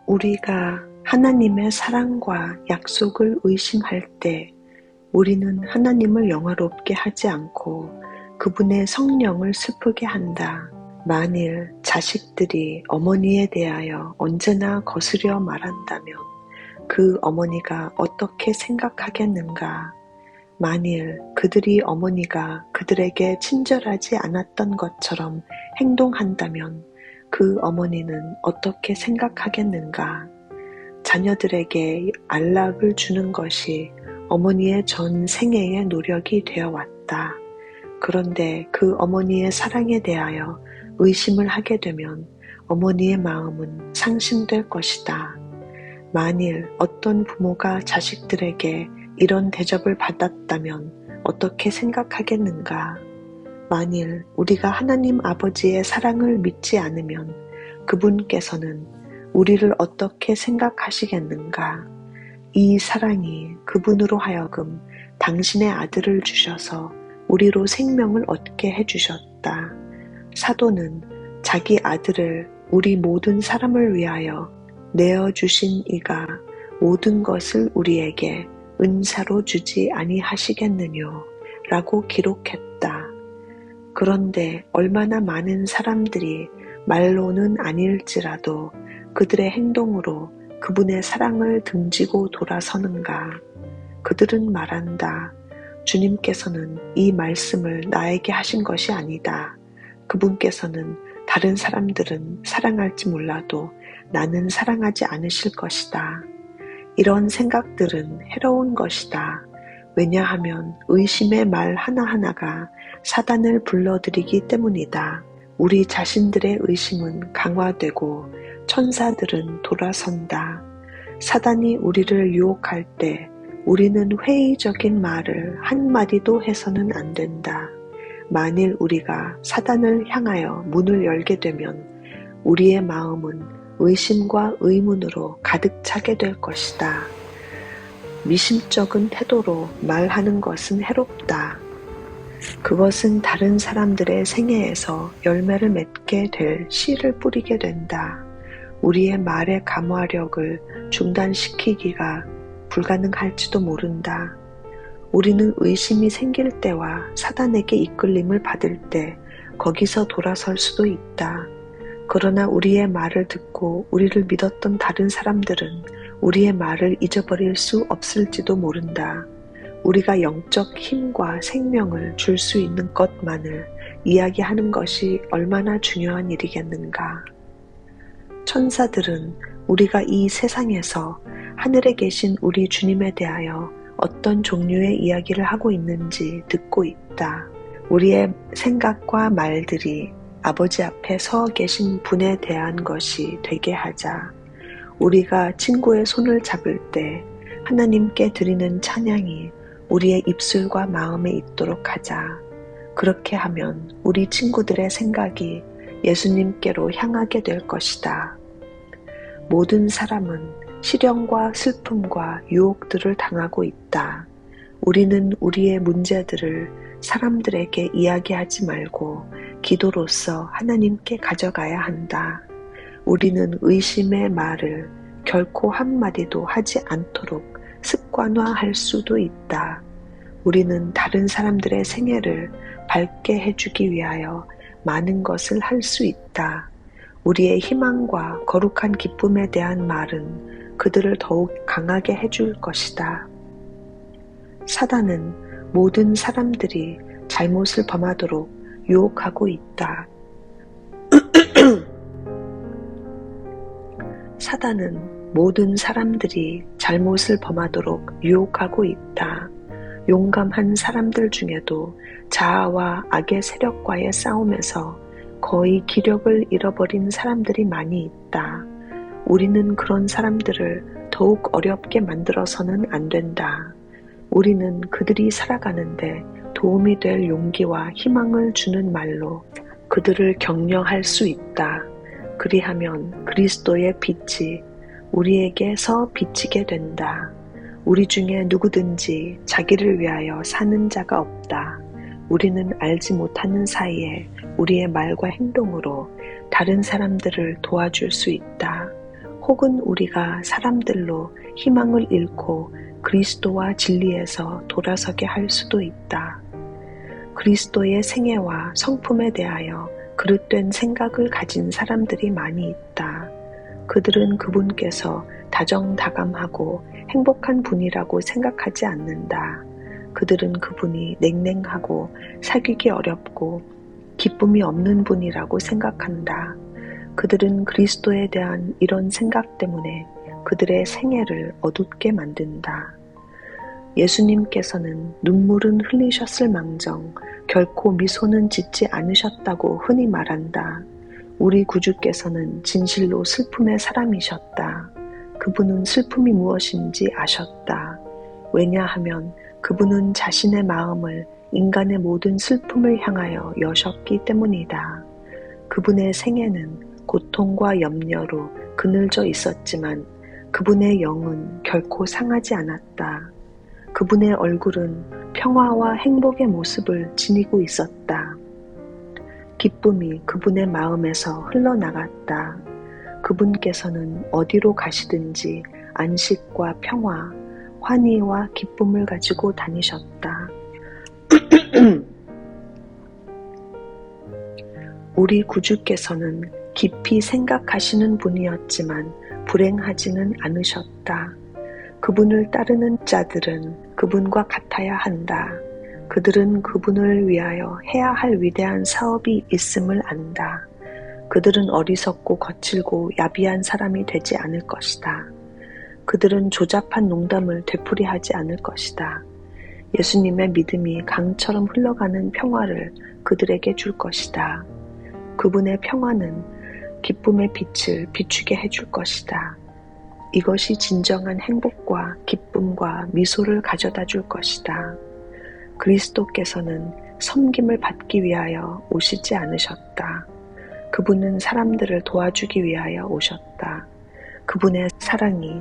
우리가 하나님의 사랑과 약속을 의심할 때 우리는 하나님을 영화롭게 하지 않고 그분의 성령을 슬프게 한다. 만일 자식들이 어머니에 대하여 언제나 거스려 말한다면 그 어머니가 어떻게 생각하겠는가? 만일 그들이 어머니가 그들에게 친절하지 않았던 것처럼 행동한다면 그 어머니는 어떻게 생각하겠는가? 자녀들에게 안락을 주는 것이 어머니의 전 생애의 노력이 되어 왔다. 그런데 그 어머니의 사랑에 대하여 의심을 하게 되면 어머니의 마음은 상심될 것이다. 만일 어떤 부모가 자식들에게 이런 대접을 받았다면 어떻게 생각하겠는가? 만일 우리가 하나님 아버지의 사랑을 믿지 않으면 그분께서는 우리를 어떻게 생각하시겠는가? 이 사랑이 그분으로 하여금 당신의 아들을 주셔서 우리로 생명을 얻게 해주셨다. 사도는 자기 아들을 우리 모든 사람을 위하여 내어주신 이가 모든 것을 우리에게 은사로 주지 아니하시겠느뇨 라고 기록했다. 그런데 얼마나 많은 사람들이 말로는 아닐지라도 그들의 행동으로 그분의 사랑을 등지고 돌아서는가? 그들은 말한다. 주님께서는 이 말씀을 나에게 하신 것이 아니다. 그분께서는 다른 사람들은 사랑할지 몰라도 나는 사랑하지 않으실 것이다. 이런 생각들은 해로운 것이다. 왜냐하면 의심의 말 하나하나가 사단을 불러들이기 때문이다. 우리 자신들의 의심은 강화되고 천사들은 돌아선다. 사단이 우리를 유혹할 때 우리는 회의적인 말을 한마디도 해서는 안 된다. 만일 우리가 사단을 향하여 문을 열게 되면 우리의 마음은 의심과 의문으로 가득 차게 될 것이다. 미심쩍은 태도로 말하는 것은 해롭다. 그것은 다른 사람들의 생애에서 열매를 맺게 될 씨를 뿌리게 된다. 우리의 말의 감화력을 중단시키기가 불가능할지도 모른다. 우리는 의심이 생길 때와 사단에게 이끌림을 받을 때 거기서 돌아설 수도 있다. 그러나 우리의 말을 듣고 우리를 믿었던 다른 사람들은 우리의 말을 잊어버릴 수 없을지도 모른다. 우리가 영적 힘과 생명을 줄 수 있는 것만을 이야기하는 것이 얼마나 중요한 일이겠는가. 천사들은 우리가 이 세상에서 하늘에 계신 우리 주님에 대하여 어떤 종류의 이야기를 하고 있는지 듣고 있다. 우리의 생각과 말들이 아버지 앞에 서 계신 분에 대한 것이 되게 하자. 우리가 친구의 손을 잡을 때 하나님께 드리는 찬양이 우리의 입술과 마음에 있도록 하자. 그렇게 하면 우리 친구들의 생각이 예수님께로 향하게 될 것이다. 모든 사람은 시련과 슬픔과 유혹들을 당하고 있다. 우리는 우리의 문제들을 사람들에게 이야기하지 말고 기도로써 하나님께 가져가야 한다. 우리는 의심의 말을 결코 한마디도 하지 않도록 습관화할 수도 있다. 우리는 다른 사람들의 생애를 밝게 해주기 위하여 많은 것을 할 수 있다. 우리의 희망과 거룩한 기쁨에 대한 말은 그들을 더욱 강하게 해줄 것이다. 사단은 모든 사람들이 잘못을 범하도록 유혹하고 있다. 사단은 모든 사람들이 잘못을 범하도록 유혹하고 있다. 용감한 사람들 중에도 자아와 악의 세력과의 싸움에서 거의 기력을 잃어버린 사람들이 많이 있다. 우리는 그런 사람들을 더욱 어렵게 만들어서는 안 된다. 우리는 그들이 살아가는데 도움이 될 용기와 희망을 주는 말로 그들을 격려할 수 있다. 그리하면 그리스도의 빛이 우리에게서 비치게 된다. 우리 중에 누구든지 자기를 위하여 사는 자가 없다. 우리는 알지 못하는 사이에 우리의 말과 행동으로 다른 사람들을 도와줄 수 있다. 혹은 우리가 사람들로 희망을 잃고 그리스도와 진리에서 돌아서게 할 수도 있다. 그리스도의 생애와 성품에 대하여 그릇된 생각을 가진 사람들이 많이 있다. 그들은 그분께서 다정다감하고 행복한 분이라고 생각하지 않는다. 그들은 그분이 냉랭하고 사귀기 어렵고 기쁨이 없는 분이라고 생각한다. 그들은 그리스도에 대한 이런 생각 때문에 그들의 생애를 어둡게 만든다. 예수님께서는 눈물은 흘리셨을 망정 결코 미소는 짓지 않으셨다고 흔히 말한다. 우리 구주께서는 진실로 슬픔의 사람이셨다. 그분은 슬픔이 무엇인지 아셨다. 왜냐하면 그분은 자신의 마음을 인간의 모든 슬픔을 향하여 여셨기 때문이다. 그분의 생애는 고통과 염려로 그늘져 있었지만 그분의 영은 결코 상하지 않았다. 그분의 얼굴은 평화와 행복의 모습을 지니고 있었다. 기쁨이 그분의 마음에서 흘러나갔다. 그분께서는 어디로 가시든지 안식과 평화, 환희와 기쁨을 가지고 다니셨다. 우리 구주께서는 깊이 생각하시는 분이었지만 불행하지는 않으셨다. 그분을 따르는 자들은 그분과 같아야 한다. 그들은 그분을 위하여 해야 할 위대한 사업이 있음을 안다. 그들은 어리석고 거칠고 야비한 사람이 되지 않을 것이다. 그들은 조잡한 농담을 되풀이하지 않을 것이다. 예수님의 믿음이 강처럼 흘러가는 평화를 그들에게 줄 것이다. 그분의 평화는 기쁨의 빛을 비추게 해줄 것이다. 이것이 진정한 행복과 기쁨과 미소를 가져다 줄 것이다. 그리스도께서는 섬김을 받기 위하여 오시지 않으셨다. 그분은 사람들을 도와주기 위하여 오셨다. 그분의 사랑이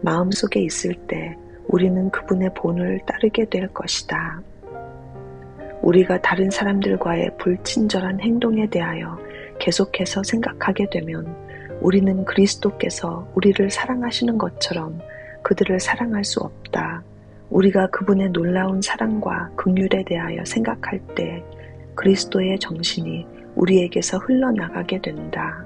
마음속에 있을 때 우리는 그분의 본을 따르게 될 것이다. 우리가 다른 사람들과의 불친절한 행동에 대하여 계속해서 생각하게 되면 우리는 그리스도께서 우리를 사랑하시는 것처럼 그들을 사랑할 수 없다. 우리가 그분의 놀라운 사랑과 긍휼에 대하여 생각할 때 그리스도의 정신이 우리에게서 흘러나가게 된다.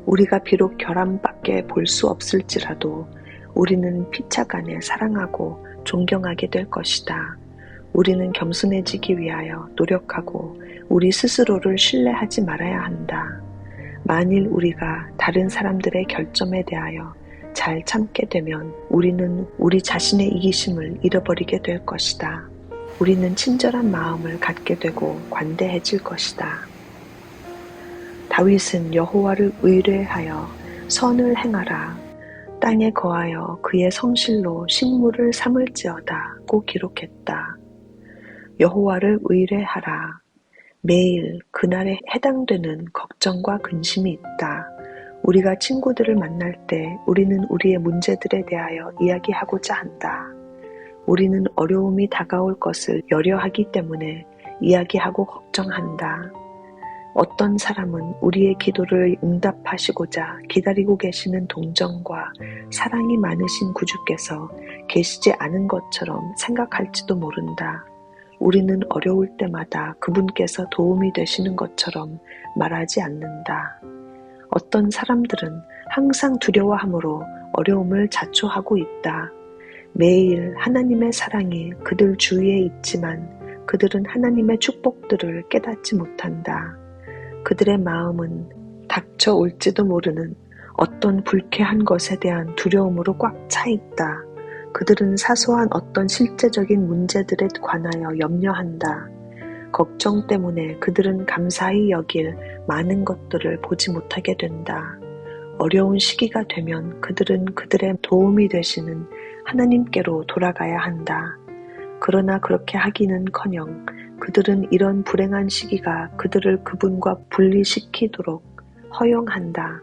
우리가 비록 결함밖에 볼 수 없을지라도 우리는 피차간에 사랑하고 존경하게 될 것이다. 우리는 겸손해지기 위하여 노력하고 우리 스스로를 신뢰하지 말아야 한다. 만일 우리가 다른 사람들의 결점에 대하여 잘 참게 되면 우리는 우리 자신의 이기심을 잃어버리게 될 것이다. 우리는 친절한 마음을 갖게 되고 관대해질 것이다. 다윗은 여호와를 의뢰하여 선을 행하라. 땅에 거하여 그의 성실로 식물을 삼을지어다고 기록했다. 여호와를 의뢰하라. 매일 그날에 해당되는 걱정과 근심이 있다. 우리가 친구들을 만날 때 우리는 우리의 문제들에 대하여 이야기하고자 한다. 우리는 어려움이 다가올 것을 열여하기 때문에 이야기하고 걱정한다. 어떤 사람은 우리의 기도를 응답하시고자 기다리고 계시는 동정과 사랑이 많으신 구주께서 계시지 않은 것처럼 생각할지도 모른다. 우리는 어려울 때마다 그분께서 도움이 되시는 것처럼 말하지 않는다. 어떤 사람들은 항상 두려워함으로 어려움을 자초하고 있다. 매일 하나님의 사랑이 그들 주위에 있지만 그들은 하나님의 축복들을 깨닫지 못한다. 그들의 마음은 닥쳐올지도 모르는 어떤 불쾌한 것에 대한 두려움으로 꽉 차 있다. 그들은 사소한 어떤 실제적인 문제들에 관하여 염려한다. 걱정 때문에 그들은 감사히 여길 많은 것들을 보지 못하게 된다. 어려운 시기가 되면 그들은 그들의 도움이 되시는 하나님께로 돌아가야 한다. 그러나 그렇게 하기는커녕 그들은 이런 불행한 시기가 그들을 그분과 분리시키도록 허용한다.